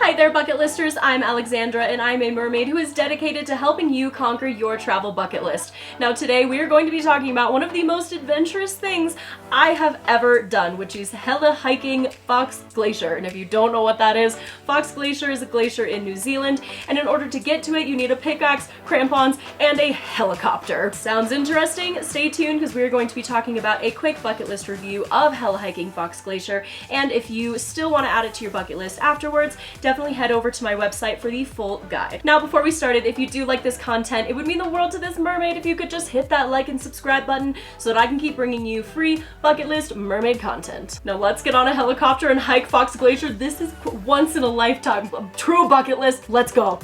Hi there, bucket listers. I'm Alexandra, and I'm a mermaid who is dedicated to helping you conquer your travel bucket list. Now today we are going to be talking about one of the most adventurous things I have ever done, which is heli-hiking Fox Glacier. And if you don't know what that is, Fox Glacier is a glacier in New Zealand, and in order to get to it you need a pickaxe, crampons, and a helicopter. Sounds interesting? Stay tuned because we are going to be talking about a quick bucket list review of heli-hiking Fox Glacier, and if you still want to add it to your bucket list afterwards, definitely head over to my website for the full guide. Now before we started, if you do like this content, it would mean the world to this mermaid if you could just hit that like and subscribe button so that I can keep bringing you free bucket list mermaid content. Now let's get on a helicopter and hike Fox Glacier. This is once in a lifetime, true bucket list. Let's go.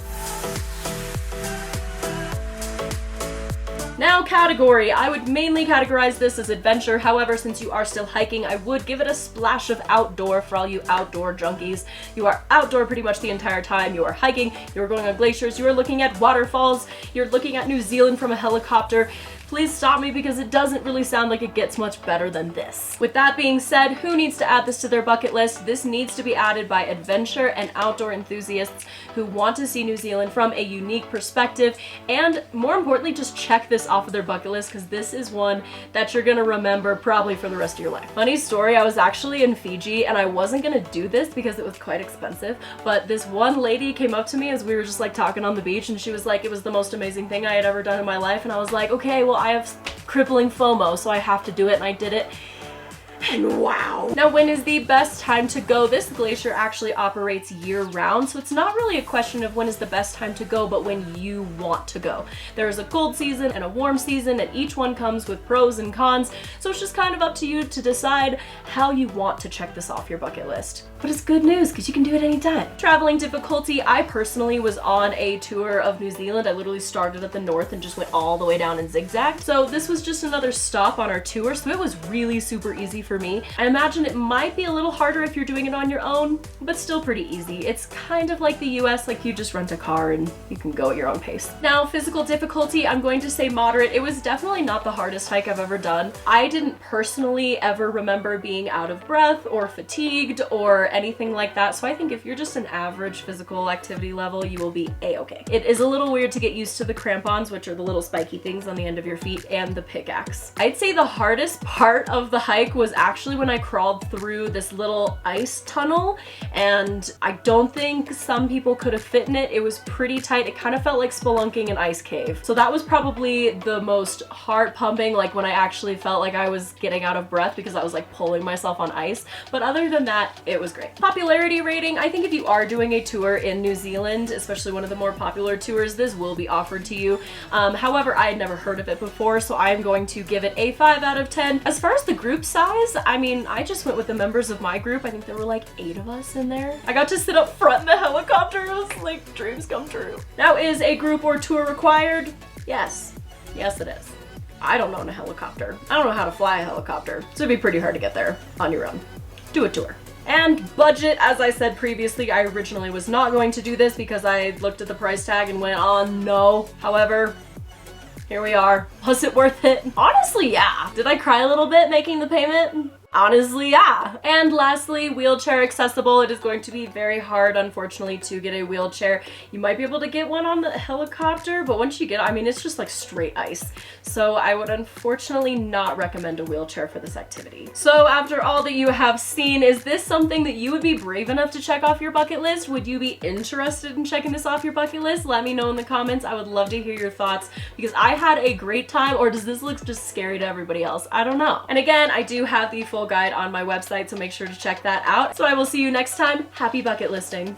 Now, category. I would mainly categorize this as adventure. However, since you are still hiking, I would give it a splash of outdoor for all you outdoor junkies. You are outdoor pretty much the entire time. You are hiking, you are going on glaciers, you are looking at waterfalls, you're looking at New Zealand from a helicopter. Please stop me because it doesn't really sound like it gets much better than this. With that being said, who needs to add this to their bucket list? This needs to be added by adventure and outdoor enthusiasts who want to see New Zealand from a unique perspective, and more importantly, just check this off of their bucket list because this is one that you're gonna remember probably for the rest of your life. Funny story, I was actually in Fiji and I wasn't gonna do this because it was quite expensive, but this one lady came up to me as we were just like talking on the beach, and she was like, it was the most amazing thing I had ever done in my life, and I was like, okay, well, I have crippling FOMO, so I have to do it, and I did it. And wow. Now, when is the best time to go? This glacier actually operates year-round, so it's not really a question of when is the best time to go, but when you want to go. There is a cold season and a warm season, and each one comes with pros and cons, so it's just kind of up to you to decide how you want to check this off your bucket list. But it's good news because you can do it anytime. Traveling difficulty, I personally was on a tour of New Zealand. I literally started at the north and just went all the way down and zigzagged. So this was just another stop on our tour, so it was really super easy for me. I imagine it might be a little harder if you're doing it on your own, but still pretty easy. It's kind of like the US, like you just rent a car and you can go at your own pace. Now, physical difficulty, I'm going to say moderate. It was definitely not the hardest hike I've ever done. I didn't personally ever remember being out of breath or fatigued or anything like that, so I think if you're just an average physical activity level, you will be a-okay. It is a little weird to get used to the crampons, which are the little spiky things on the end of your feet, and the pickaxe. I'd say the hardest part of the hike was actually when I crawled through this little ice tunnel, and I don't think some people could have fit in it. It was pretty tight. It kind of felt like spelunking an ice cave. So that was probably the most heart pumping, like when I actually felt like I was getting out of breath because I was like pulling myself on ice. But other than that, it was great. Popularity rating, I think if you are doing a tour in New Zealand, especially one of the more popular tours, this will be offered to you. However, I had never heard of it before, so I'm going to give it a 5 out of 10. As far as the group size, I mean, I just went with the members of my group. I think there were like 8 of us in there. I got to sit up front in the helicopter. It was like dreams come true. Now, is a group or tour required? Yes. Yes, it is. I don't own a helicopter. I don't know how to fly a helicopter, so it'd be pretty hard to get there on your own. Do a tour. And budget, as I said previously, I originally was not going to do this because I looked at the price tag and went, oh no. However, here we are. Was it worth it? Honestly, yeah. Did I cry a little bit making the payment? Honestly, yeah. And lastly, wheelchair accessible. It is going to be very hard, unfortunately, to get a wheelchair. You might be able to get one on the helicopter, but once you get, I mean, it's just like straight ice. So I would unfortunately not recommend a wheelchair for this activity. So after all that you have seen, is this something that you would be brave enough to check off your bucket list? Would you be interested in checking this off your bucket list? Let me know in the comments. I would love to hear your thoughts because I had a great time, or does this look just scary to everybody else? I don't know. And again, I do have the full guide on my website, so make sure to check that out. So I will see you next time. Happy bucket listing.